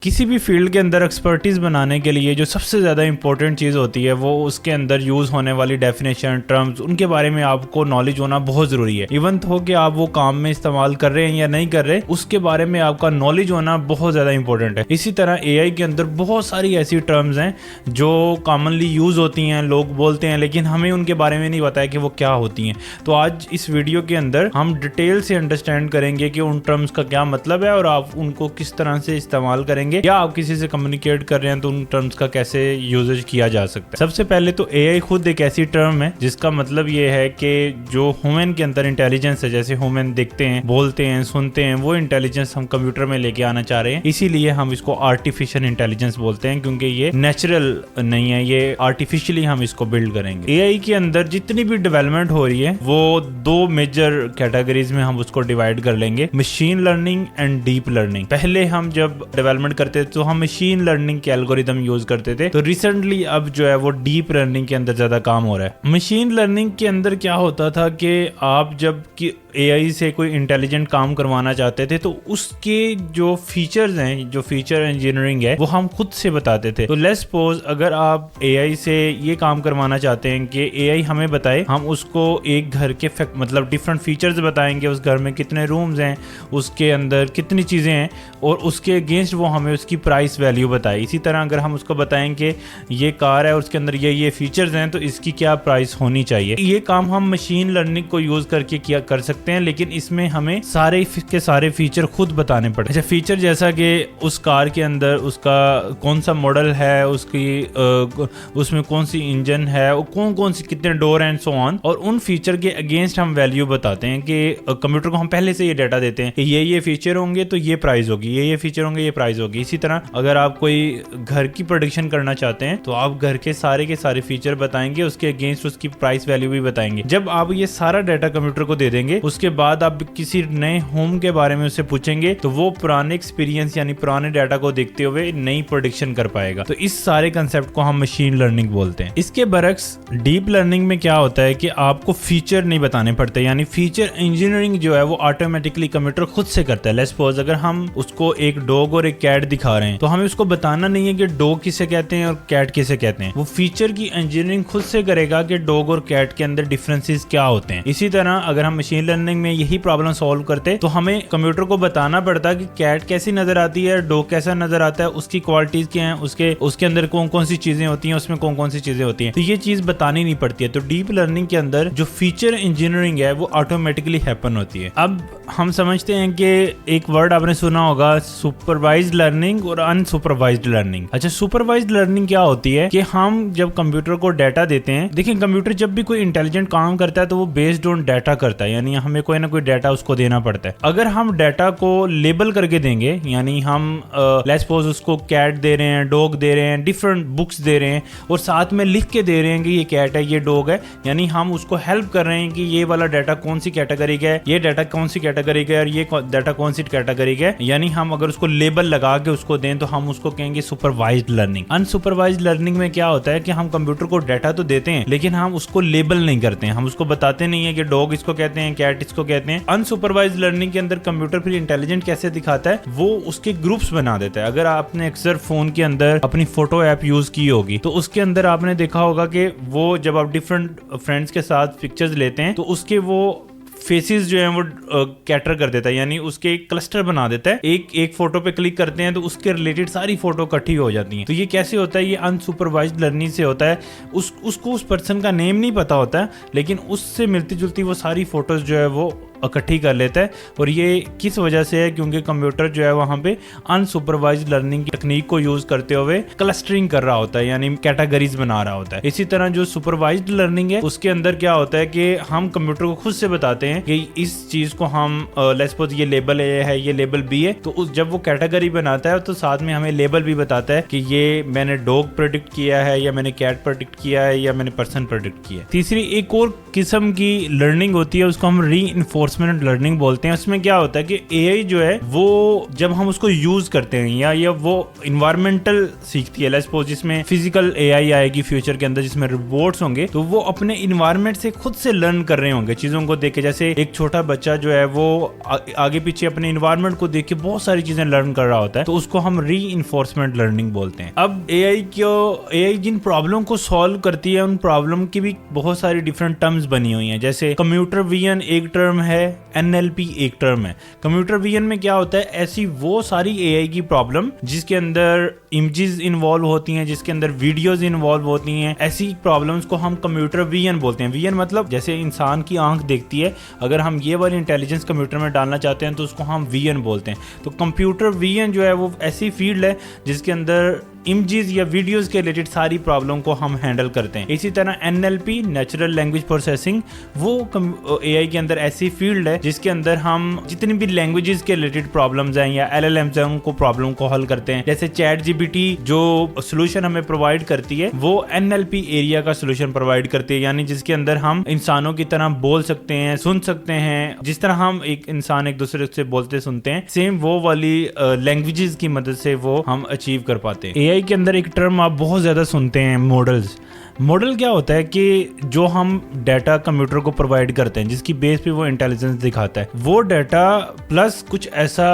किसी भी फील्ड के अंदर एक्सपर्टीज बनाने के लिए जो सबसे ज़्यादा इंपॉर्टेंट चीज़ होती है वो उसके अंदर यूज़ होने वाली डेफिनेशन, टर्म्स, उनके बारे में आपको नॉलेज होना बहुत ज़रूरी है। इवन तो कि आप वो काम में इस्तेमाल कर रहे हैं या नहीं कर रहे, उसके बारे में आपका नॉलेज होना बहुत ज़्यादा इंपॉर्टेंट है। इसी तरह एआई के अंदर बहुत सारी ऐसी टर्म्स हैं जो कॉमनली यूज़ होती हैं, लोग बोलते हैं, लेकिन हमें उनके बारे में नहीं पता है कि वो क्या होती हैं। तो आज इस वीडियो के अंदर हम डिटेल से अंडरस्टैंड करेंगे कि उन टर्म्स का क्या मतलब है और आप उनको किस तरह से इस्तेमाल करेंगे, या आप किसी से कम्युनिकेट कर रहे हैं तो उन टर्म्स का कैसे यूजेज किया जा सकता है। सबसे पहले तो एआई खुद एक ऐसी टर्म है जिसका मतलब ये है कि जो ह्यूमन के अंदर इंटेलिजेंस है, जैसे ह्यूमन दिखते हैं, बोलते हैं, सुनते हैं, वो इंटेलिजेंस हम कंप्यूटर में लेके आना चाह रहे हैं। इसीलिए हम इसको आर्टिफिशियल इंटेलिजेंस बोलते हैं, क्योंकि ये नेचुरल नहीं है, ये आर्टिफिशियली हम इसको बिल्ड करेंगे। एआई के अंदर जितनी भी डेवलपमेंट हो रही है वो दो मेजर कैटेगरीज में हम उसको डिवाइड कर लेंगे, machine learning and deep learning. पहले हम जब डेवलपमेंट करते तो हम मशीन लर्निंग के एल्गोरिदम यूज करते थे, तो रिसेंटली अब जो है वो डीप लर्निंग के अंदर ज्यादा काम हो रहा है। मशीन लर्निंग के अंदर क्या होता था कि आप जब एआई से कोई इंटेलिजेंट काम करवाना चाहते थे तो उसके जो फीचर्स हैं, जो फीचर इंजीनियरिंग है, वो हम खुद से बताते थे। तो लेट्स सपोज अगर आप एआई से ये काम करवाना चाहते हैं कि एआई हमें बताए, हम उसको एक घर के मतलब डिफरेंट फीचर्स बताएंगे, उस घर में कितने रूम्स हैं, उसके अंदर कितनी चीजें हैं, और उसके अगेंस्ट वो हमें उसकी प्राइस वैल्यू बताए। इसी तरह अगर हम उसको बताएं कि ये कार है और उसके अंदर ये फीचर्स हैं तो इसकी क्या प्राइस होनी चाहिए, ये काम हम मशीन लर्निंग को यूज करके किया कर सकते हैं, लेकिन इसमें हमें सारे के सारे फीचर खुद बताने पड़ते हैं। अच्छा, फीचर जैसा कि उस कार के अंदर उसका कौन सा मॉडल है, उसकी उसमें कौन सी इंजन है, और कौन कौन सी कितने डोर एंड सो ऑन, और उन फीचर के अगेंस्ट हम वैल्यू बताते हैं कि कंप्यूटर को हम पहले से ये डाटा देते हैं कि ये फीचर होंगे तो ये प्राइस होगी, ये फीचर होंगे ये प्राइस होगी। इसी तरह अगर आप कोई घर की प्रेडिक्शन करना चाहते हैं तो आप घर के सारे फीचर बताएंगे, उसके अगेंस्ट उसकी प्राइस वैल्यू भी बताएंगे। जब आप ये सारा डाटा कंप्यूटर को दे देंगे, उसके बाद आप किसी नए होम के बारे में उससे पूछेंगे तो वो पुराने एक्सपीरियंस यानी पुराने डाटा को देखते हुए नई प्रेडिक्शन कर पाएगा। तो इस सारे कंसेप्ट को हम मशीन लर्निंग बोलते हैं। इसके बरक्स डीप लर्निंग में क्या होता है कि आपको फीचर नहीं बताने पड़ते, यानी फीचर इंजीनियरिंग जो है वो ऑटोमेटिकली कंप्यूटर खुद से करता है। लेट्स सपोज अगर हम उसको एक डॉग और एक कैट दिखा रहे हैं तो हमें उसको बताना नहीं है कि डॉग किसे कहते हैं और कैट किसे कहते हैं, वो फीचर की इंजीनियरिंग खुद से करेगा कि डॉग और कैट के अंदर डिफरेंसेस क्या होते हैं। इसी तरह अगर हम मशीन लर्निंग में यही प्रॉब्लम सॉल्व करते तो हमें कंप्यूटर को बताना पड़ता कि कैट कैसी नजर आती है, डॉग कैसा नजर आता है, उसकी क्वालिटीज क्या हैं, उसके अंदर कौन कौन सी चीजें होती हैं, उसमें कौन कौन सी चीजें होती हैं, तो ये चीज बतानी नहीं पड़ती है। तो डीप लर्निंग के अंदर जो फीचर इंजीनियरिंग है वो ऑटोमेटिकली हैपन होती है। अब हम समझते हैं कि एक वर्ड आपने सुना होगा, सुपरवाइज्ड लर्निंग और अनसुपरवाइज्ड लर्निंग। अच्छा, सुपरवाइज्ड लर्निंग क्या होती है कि हम जब कंप्यूटर को डाटा देते हैं, देखिए कंप्यूटर जब भी कोई इंटेलिजेंट काम करता है तो वो बेस्ड ऑन डाटा करता है, यानी हमें कोई ना कोई डाटा उसको देना पड़ता है। अगर हम डाटा को लेबल करके देंगे, यानी हम लेट्स सपोज उसको कैट दे रहे हैं, डॉग दे रहे हैं, डिफरेंट बुक्स दे रहे हैं और साथ में लिख के दे रहे हैं कि ये कैट है, ये डॉग है, यानी हम उसको हेल्प कर रहे हैं कि ये वाला डाटा कौन सी कैटेगरी का है, ये डाटा कौन सी कैटेगरी का है और ये डाटा कौन सी कैटेगरी का है, यानी हम अगर उसको लेबल लगा के उसको दें तो हम उसको कहेंगे सुपरवाइज्ड लर्निंग। अनसुपरवाइज्ड लर्निंग में क्या होता है कि हम कंप्यूटर को डाटा तो देते हैं लेकिन हम उसको लेबल नहीं करते हैं, हम उसको बताते नहीं है कि डॉग इसको कहते हैं, कैट इसको कहते हैं। अनसुपरवाइज्ड लर्निंग के अंदर कंप्यूटर फिर इंटेलिजेंट कैसे दिखाता है, वो उसके ग्रुप्स बना देता है। अगर आपने अक्सर फोन के अंदर अपनी फोटो ऐप यूज की होगी तो उसके अंदर आपने देखा होगा कि वो जब आप डिफरेंट फ्रेंड्स के साथ पिक्चर्स लेते हैं तो उसके वो फेसेस जो है वो कैटर कर देता है, यानी उसके एक क्लस्टर बना देता है। एक फोटो पे क्लिक करते हैं तो उसके रिलेटेड सारी फोटो इकट्ठी हो जाती हैं। तो ये कैसे होता है, ये अनसुपरवाइज्ड लर्निंग से होता है। उसको उस पर्सन का नेम नहीं पता होता है, लेकिन उससे मिलती जुलती वो सारी फोटोज जो है वो इकट्ठी कर लेता है। और ये किस वजह से है, क्योंकि कंप्यूटर जो है वहां पे अनसुपरवाइज्ड लर्निंग की तकनीक को यूज करते हुए क्लस्टरिंग कर रहा होता है, यानी कैटेगरीज बना रहा होता है। इसी तरह जो सुपरवाइज्ड लर्निंग है उसके अंदर क्या होता है कि हम कंप्यूटर को खुद से बताते हैं कि इस चीज को हम लेट्स सपोज ये लेबल ए है, ये लेबल बी है, तो जब वो कैटेगरी बनाता है तो साथ में हमें लेबल भी बताता है कि ये मैंने डॉग प्रेडिक्ट किया है, या मैंने कैट प्रेडिक्ट किया है, या मैंने पर्सन प्रेडिक्ट किया है। तीसरी एक और किस्म की लर्निंग होती है, उसको हम रीइंफोर्समेंट इन्फोर्समेंट लर्निंग बोलते हैं। उसमें क्या होता है कि एआई जो है वो जब हम उसको यूज करते हैं या वो इन्वायरमेंटल सीखती है, लेट्स सपोज जिसमें फिजिकल एआई आएगी फ्यूचर के अंदर जिसमें रोबोट्स होंगे, तो वो अपने इन्वायरमेंट से खुद से लर्न कर रहे होंगे चीजों को देख के। जैसे एक छोटा बच्चा जो है वो आगे पीछे अपने इन्वायरमेंट को देख के बहुत सारी चीजें लर्न कर रहा होता है, तो उसको हम री इन्फोर्समेंट लर्निंग बोलते हैं। अब एआई जिन प्रॉब्लम को सॉल्व करती है उन प्रॉब्लम की भी बहुत सारी डिफरेंट टर्म्स बनी हुई हैं। जैसे कंप्यूटर विजन एक टर्म है, एनएलपी एक टर्म है। कंप्यूटर विजन में क्या होता है, ऐसी वो सारी एआई की प्रॉब्लम जिसके अंदर इमेजेस इन्वॉल्व होती हैं, जिसके अंदर वीडियोस इन्वॉल्व होती हैं, ऐसी प्रॉब्लम्स को हम कंप्यूटर विजन बोलते हैं। विजन मतलब जैसे इंसान की आंख देखती है, अगर हम ये वाली इंटेलिजेंस कंप्यूटर में डालना चाहते हैं तो उसको हम विजन बोलते हैं। तो कंप्यूटर विजन जो है वो ऐसी फील्ड है जिसके अंदर इमेजेस या वीडियोस के रिलेटेड सारी प्रॉब्लम को हम हैंडल करते हैं। इसी तरह एनएलपी नेचुरल लैंग्वेज प्रोसेसिंग वो एआई के अंदर ऐसी फील्ड है जिसके अंदर हम जितनी भी लैंग्वेजेस के रिलेटेड प्रॉब्लम्स हैं या एलएलएम्स हैं उनको प्रॉब्लम को हल करते हैं। जैसे चैट जीपीटी जो सोल्यूशन हमें प्रोवाइड करती है वो एनएलपी एरिया का सोल्यूशन प्रोवाइड करती है, यानी जिसके अंदर हम इंसानों की तरह बोल सकते हैं, सुन सकते हैं। जिस तरह हम एक इंसान एक दूसरे से बोलते सुनते हैं, सेम वो वाली लैंग्वेजेस की मदद से वो हम अचीव कर पाते हैं। एआई के अंदर एक टर्म आप बहुत ज्यादा सुनते हैं, मॉडल्स। मॉडल क्या होता है कि जो हम डाटा कंप्यूटर को प्रोवाइड करते हैं जिसकी बेस पे वो इंटेलिजेंस दिखाता है, वो डाटा प्लस कुछ ऐसा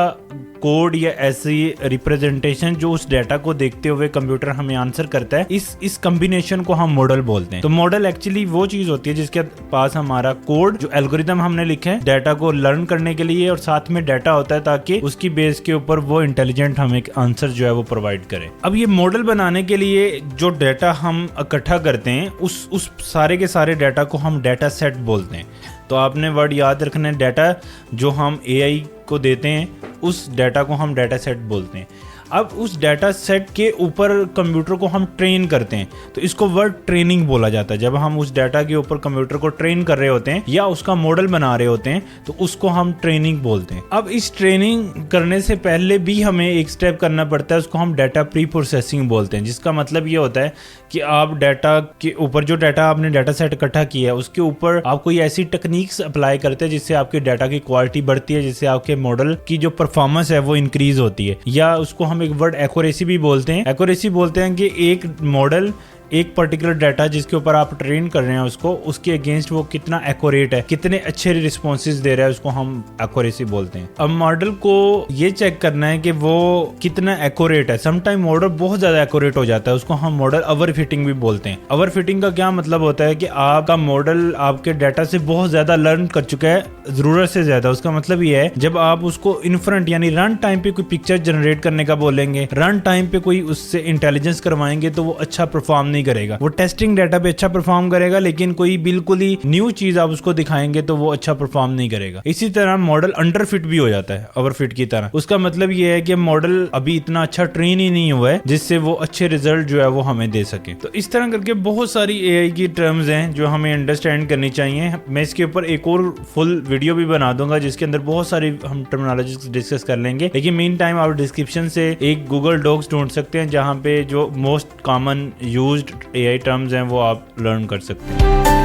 कोड या ऐसी रिप्रेजेंटेशन जो उस डाटा को देखते हुए कंप्यूटर हमें आंसर करता है, इस कॉम्बिनेशन को हम मॉडल बोलते हैं। तो मॉडल एक्चुअली वो चीज होती है जिसके पास हमारा कोड जो एल्गोरिदम हमने लिखे हैं डाटा को लर्न करने के लिए, और साथ में डाटा होता है ताकि उसकी बेस के ऊपर वो इंटेलिजेंट हमें आंसर जो है वो प्रोवाइड करे। अब ये मॉडल बनाने के लिए जो डाटा हम इकट्ठा करते हैं उस सारे के सारे डाटा को हम डाटा सेट बोलते हैं। तो आपने वर्ड याद रखना है, डाटा जो हम एआई को देते हैं उस डाटा को हम डाटा सेट बोलते हैं। अब उस डाटा सेट के ऊपर कंप्यूटर को हम ट्रेन करते हैं, तो इसको वर्ड ट्रेनिंग बोला जाता है। जब हम उस डाटा के ऊपर कंप्यूटर को ट्रेन कर रहे होते हैं या उसका मॉडल बना रहे होते हैं तो उसको हम ट्रेनिंग बोलते हैं। अब इस ट्रेनिंग करने से पहले भी हमें एक स्टेप करना पड़ता है, उसको हम डाटा प्री प्रोसेसिंग बोलते हैं, जिसका मतलब ये होता है कि आप डाटा के ऊपर जो डाटा आपने डाटा सेट इकट्ठा किया है उसके ऊपर आप कोई ऐसी टेक्निक्स अप्लाई करते हैं जिससे आपके डाटा की क्वालिटी बढ़ती है, जिससे आपके मॉडल की जो परफॉर्मेंस है वो इंक्रीज होती है। या उसको हम एक वर्ड एक्यूरेसी भी बोलते हैं। एक्यूरेसी बोलते हैं कि एक मॉडल एक पर्टिकुलर डाटा जिसके ऊपर आप ट्रेन कर रहे हैं उसके अगेंस्ट वो कितना एक्यूरेट है, कितने अच्छे रिस्पॉन्सेज दे रहा है, उसको हम एक्यूरेसी बोलते हैं। अब मॉडल को ये चेक करना है कि वो कितना एक्यूरेट है। समटाइम मॉडल बहुत ज्यादा एक्यूरेट हो जाता है, उसको हम मॉडल ओवर फिटिंग भी बोलते हैं। ओवर फिटिंग का क्या मतलब होता है कि आपका मॉडल आपके डाटा से बहुत ज्यादा लर्न कर चुका है, जरूरत से ज्यादा। उसका मतलब ये है जब आप उसको इनफ्रंट यानी रन टाइम पे कोई पिक्चर जनरेट करने का बोलेंगे, रन टाइम पे कोई उससे इंटेलिजेंस करवाएंगे तो वो अच्छा परफॉर्म नहीं करेगा। वो टेस्टिंग डाटा पे अच्छा परफॉर्म करेगा, लेकिन कोई बिल्कुल ही न्यू चीज आप उसको दिखाएंगे तो वो अच्छा परफॉर्म नहीं करेगा। इसी तरह मॉडल अंडर फिट भी हो जाता है ओवर फिट की तरह। उसका मतलब ये है कि मॉडल अभी इतना अच्छा ट्रेन ही नहीं हुआ है जिससे वो अच्छे रिजल्ट जो है वो हमें दे सके। तो इस तरह करके बहुत सारी एआई की टर्म्स हैं जो हमें अंडरस्टैंड करनी चाहिए। मैं इसके ऊपर एक और फुल वीडियो भी बना दूंगा जिसके अंदर बहुत सारी हम टर्मिनोलॉजी डिस्कस कर लेंगे, लेकिन मीन टाइम आप डिस्क्रिप्शन से एक गूगल डॉक्स ढूंढ सकते हैं जहां पे जो most common used AI terms हैं वो आप लर्न कर सकते हैं।